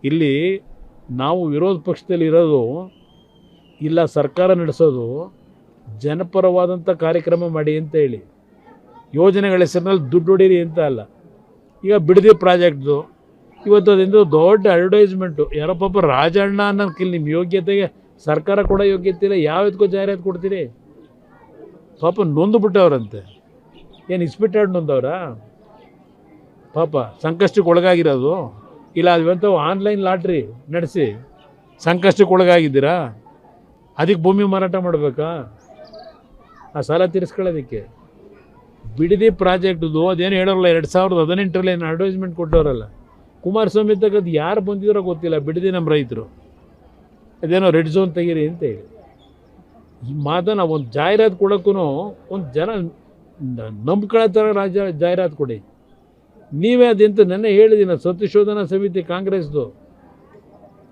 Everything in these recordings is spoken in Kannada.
ಇಲ್ಲಿ ನಾವು ವಿರೋಧ ಪಕ್ಷದಲ್ಲಿ ಇರೋದು ಇಲ್ಲ ಸರ್ಕಾರ ನಡೆಸೋದು ಜನಪರವಾದಂಥ ಕಾರ್ಯಕ್ರಮ ಮಾಡಿ ಅಂತ ಹೇಳಿ, ಯೋಜನೆಗಳ ಹೆಸರಿನಲ್ಲಿ ದುಡ್ಡು ಹೊಡೀರಿ ಅಂತ ಅಲ್ಲ. ಈಗ ಬಿಡದಿ ಪ್ರಾಜೆಕ್ಟ್ದು ಇವತ್ತು ಅದರಿಂದ ದೊಡ್ಡ ಅಡ್ವರ್ಟೈಸ್ಮೆಂಟು, ಯಾರೋ ಪಾಪ ರಾಜಣ್ಣ ಅನ್ನೋಕ್ಕಿಲ್ಲ, ನಿಮ್ಮ ಯೋಗ್ಯತೆಗೆ ಸರ್ಕಾರ ಕೂಡ ಯೋಗ್ಯತೆ ಇಲ್ಲ, ಯಾವ್ದಕ್ಕೂ ಜಾಹೀರಾತು ಕೊಡ್ತೀರಿ? ಪಾಪ ನೊಂದು ಬಿಟ್ಟವ್ರಂತೆ. ಏನು ಇಸ್ಪಿಟ್ಟಾಡ್ ನೊಂದವ್ರ? ಪಾಪ ಸಂಕಷ್ಟಕ್ಕೆ ಒಳಗಾಗಿರೋದು ಇಲ್ಲ, ಅದಂಥವು ಆನ್ಲೈನ್ ಲಾಟ್ರಿ ನಡೆಸಿ ಸಂಕಷ್ಟಕ್ಕೆ ಒಳಗಾಗಿದ್ದೀರಾ? ಅದಕ್ಕೆ ಭೂಮಿ ಮಾರಾಟ ಮಾಡಬೇಕಾ? ಆ ಸಾಲ ತೀರಿಸ್ಕೊಳ್ಳೋದಕ್ಕೆ ಬಿಡದಿ ಪ್ರಾಜೆಕ್ಟ್ದು ಅದೇನು ಹೇಳೋರಲ್ಲ, 2018ರಲ್ಲಿ ಏನು ಅಡ್ವರ್ಟೈಸ್ಮೆಂಟ್ ಕೊಟ್ಟವರಲ್ಲ, ಕುಮಾರಸ್ವಾಮಿ ತಕ್ಕದ್ದು ಯಾರು ಬಂದಿದ್ದಾರೋ ಗೊತ್ತಿಲ್ಲ. ಬಿಡದಿ ನಮ್ಮ ರೈತರು ಅದೇನೋ ರೆಡ್ ಝೋನ್ ತೆಗೀರಿ ಅಂತ ಹೇಳಿ ಈ ಮಾತನ್ನು ಒಂದು ಜಾಹೀರಾತು ಕೊಡೋಕ್ಕೂ ಒಂದು ಜನ ನಂಬ್ಕೊಳ್ಳೋ ಥರ ಜಾಹೀರಾತು ಕೊಡಿ. ನೀವೇ ಅದೆಂತ ನೆನ್ನೆ ಹೇಳಿದ್ದೀನಿ, ಸತ್ಯಶೋಧನಾ ಸಮಿತಿ ಕಾಂಗ್ರೆಸ್ದು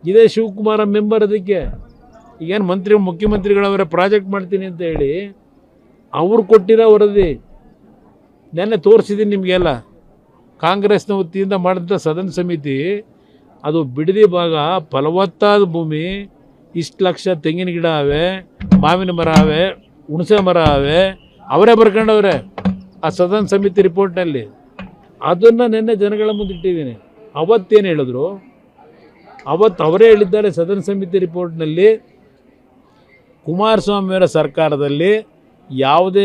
ಇದೇ ಶಿವಕುಮಾರ ಮೆಂಬರ್. ಅದಕ್ಕೆ ಈಗೇನು ಮುಖ್ಯಮಂತ್ರಿಗಳವರೇ ಪ್ರಾಜೆಕ್ಟ್ ಮಾಡ್ತೀನಿ ಅಂತ ಹೇಳಿ ಅವ್ರು ಕೊಟ್ಟಿರೋ ವರದಿ ನೆನ್ನೆ ತೋರಿಸಿದ್ದೀನಿ ನಿಮಗೆಲ್ಲ. ಕಾಂಗ್ರೆಸ್ನ ವತಿಯಿಂದ ಮಾಡಿದಂಥ ಸದನ ಸಮಿತಿ ಅದು ಬಿಡದಿ ಭಾಗ ಫಲವತ್ತಾದ ಭೂಮಿ, ಇಷ್ಟು ಲಕ್ಷ ತೆಂಗಿನ ಗಿಡ ಅವೆ, ಮಾವಿನ ಮರ ಅವೆ, ಹುಣಸೆ ಮರ ಅವೆ, ಅವರೇ ಬರ್ಕೊಂಡವ್ರೆ ಆ ಸದನ ಸಮಿತಿ ರಿಪೋರ್ಟ್ನಲ್ಲಿ. ಅದನ್ನು ನಿನ್ನೆ ಜನಗಳ ಮುಂದೆ ಇಟ್ಟಿದ್ದೀನಿ. ಅವತ್ತೇನು ಹೇಳಿದ್ರು, ಅವತ್ತು ಅವರೇ ಹೇಳಿದ್ದಾರೆ ಸದನ ಸಮಿತಿ ರಿಪೋರ್ಟ್ನಲ್ಲಿ, ಕುಮಾರಸ್ವಾಮಿಯವರ ಸರ್ಕಾರದಲ್ಲಿ ಯಾವುದೇ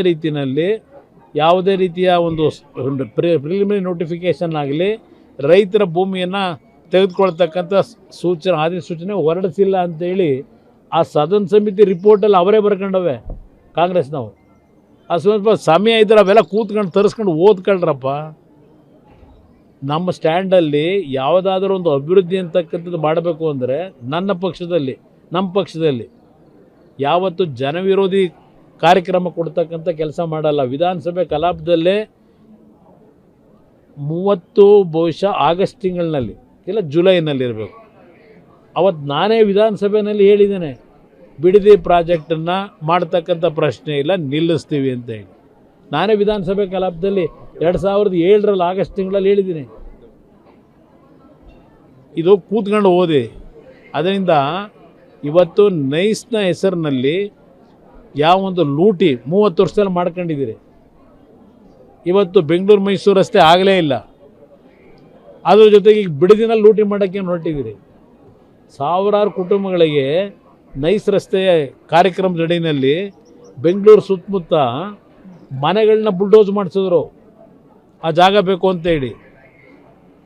ರೀತಿಯ ಒಂದು ಪ್ರಿಲಿಮಿನರಿ ನೋಟಿಫಿಕೇಷನ್ ಆಗಲಿ ರೈತರ ಭೂಮಿಯನ್ನು ತೆಗೆದುಕೊಳ್ತಕ್ಕಂಥ ಅಧಿಸೂಚನೆ ಹೊರಡಿಸಿಲ್ಲ ಅಂತೇಳಿ ಆ ಸದನ ಸಮಿತಿ ರಿಪೋರ್ಟಲ್ಲಿ ಅವರೇ ಬರ್ಕೊಂಡವೆ ಕಾಂಗ್ರೆಸ್ನವು. ಆ ಸ್ವಲ್ಪ ಸಮಯ ಇದ್ದರೆ ಅವೆಲ್ಲ ಕೂತ್ಕೊಂಡು ತರಿಸ್ಕೊಂಡು ಓದ್ಕೊಳ್ರಪ್ಪ. ನಮ್ಮ ಸ್ಟ್ಯಾಂಡಲ್ಲಿ ಯಾವುದಾದ್ರೂ ಒಂದು ಅಭಿವೃದ್ಧಿ ಅಂತಕ್ಕಂಥದ್ದು ಮಾಡಬೇಕು ಅಂದರೆ ನಮ್ಮ ಪಕ್ಷದಲ್ಲಿ ಯಾವತ್ತು ಜನವಿರೋಧಿ ಕಾರ್ಯಕ್ರಮ ಕೊಡ್ತಕ್ಕಂಥ ಕೆಲಸ ಮಾಡಲ್ಲ. ವಿಧಾನಸಭೆ ಕಲಾಪದಲ್ಲೇ 30 ಬಹುಶಃ ಆಗಸ್ಟ್ ತಿಂಗಳಿನಲ್ಲಿ ಇಲ್ಲ ಜುಲೈನಲ್ಲಿರಬೇಕು, ಅವತ್ತು ನಾನೇ ವಿಧಾನಸಭೆಯಲ್ಲಿ ಹೇಳಿದ್ದೇನೆ, ಬಿಡದಿ ಪ್ರಾಜೆಕ್ಟನ್ನು ಮಾಡ್ತಕ್ಕಂಥ ಪ್ರಶ್ನೆ ಇಲ್ಲ, ನಿಲ್ಲಿಸ್ತೀವಿ ಅಂತ ಹೇಳಿ. ನಾನೇ ವಿಧಾನಸಭೆ ಕಲಾಪದಲ್ಲಿ 2007ರಲ್ಲಿ ಆಗಸ್ಟ್ ತಿಂಗಳಲ್ಲಿ ಹೇಳಿದ್ದೀನಿ. ಇದು ಕೂತ್ಕೊಂಡು ಓದಿ. ಅದರಿಂದ ಇವತ್ತು ನೈಸ್ನ ಹೆಸರಿನಲ್ಲಿ ಯಾವೊಂದು ಲೂಟಿ 30 ವರ್ಷದಲ್ಲಿ ಮಾಡ್ಕೊಂಡಿದ್ದೀರಿ. ಇವತ್ತು ಬೆಂಗಳೂರು ಮೈಸೂರು ರಸ್ತೆ ಆಗಲೇ ಇಲ್ಲ, ಅದ್ರ ಜೊತೆಗೆ ಈಗ ಬಿಡದಿನಲ್ಲಿ ಲೂಟಿ ಮಾಡೋಕ್ಕೆ ಹೊರಟಿದ್ದೀರಿ. ಸಾವಿರಾರು ಕುಟುಂಬಗಳಿಗೆ ನೈಸ್ ರಸ್ತೆಯ ಕಾರ್ಯಕ್ರಮದ ಅಡಿನಲ್ಲಿ ಬೆಂಗಳೂರು ಸುತ್ತಮುತ್ತ ಮನೆಗಳನ್ನ ಬುಲ್ಡೋಸ್ ಮಾಡಿಸಿದ್ರು, ಆ ಜಾಗ ಬೇಕು ಅಂತೇಳಿ.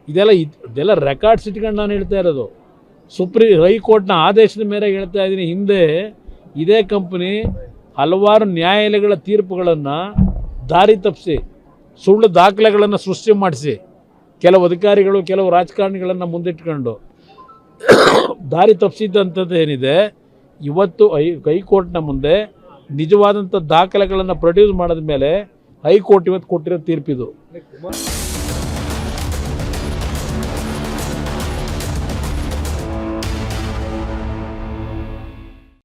ಇದೆಲ್ಲ ರೆಕಾರ್ಡ್ಸ್ ಇಟ್ಕೊಂಡು ನಾನು ಹೇಳ್ತಾ ಇರೋದು. ಹೈಕೋರ್ಟ್ನ ಆದೇಶದ ಮೇರೆಗೆ ಹೇಳ್ತಾ ಇದ್ದೀನಿ. ಹಿಂದೆ ಇದೇ ಕಂಪನಿ ಹಲವಾರು ನ್ಯಾಯಾಲಯಗಳ ತೀರ್ಪುಗಳನ್ನು ದಾರಿ ತಪ್ಪಿಸಿ ಸುಳ್ಳು ದಾಖಲೆಗಳನ್ನು ಸೃಷ್ಟಿ ಮಾಡಿಸಿ ಕೆಲವು ಅಧಿಕಾರಿಗಳು ಕೆಲವು ರಾಜಕಾರಣಿಗಳನ್ನು ಮುಂದಿಟ್ಕೊಂಡು ದಾರಿ ತಪ್ಪಿಸಿದ್ದಂಥದ್ದು ಏನಿದೆ, ಇವತ್ತು ಹೈಕೋರ್ಟ್ನ ಮುಂದೆ ನಿಜವಾದಂಥ ದಾಖಲೆಗಳನ್ನು ಪ್ರೊಡ್ಯೂಸ್ ಮಾಡಿದ ಮೇಲೆ ಹೈಕೋರ್ಟ್ ಇವತ್ತು ಕೊಟ್ಟಿರೋ ತೀರ್ಪಿದು.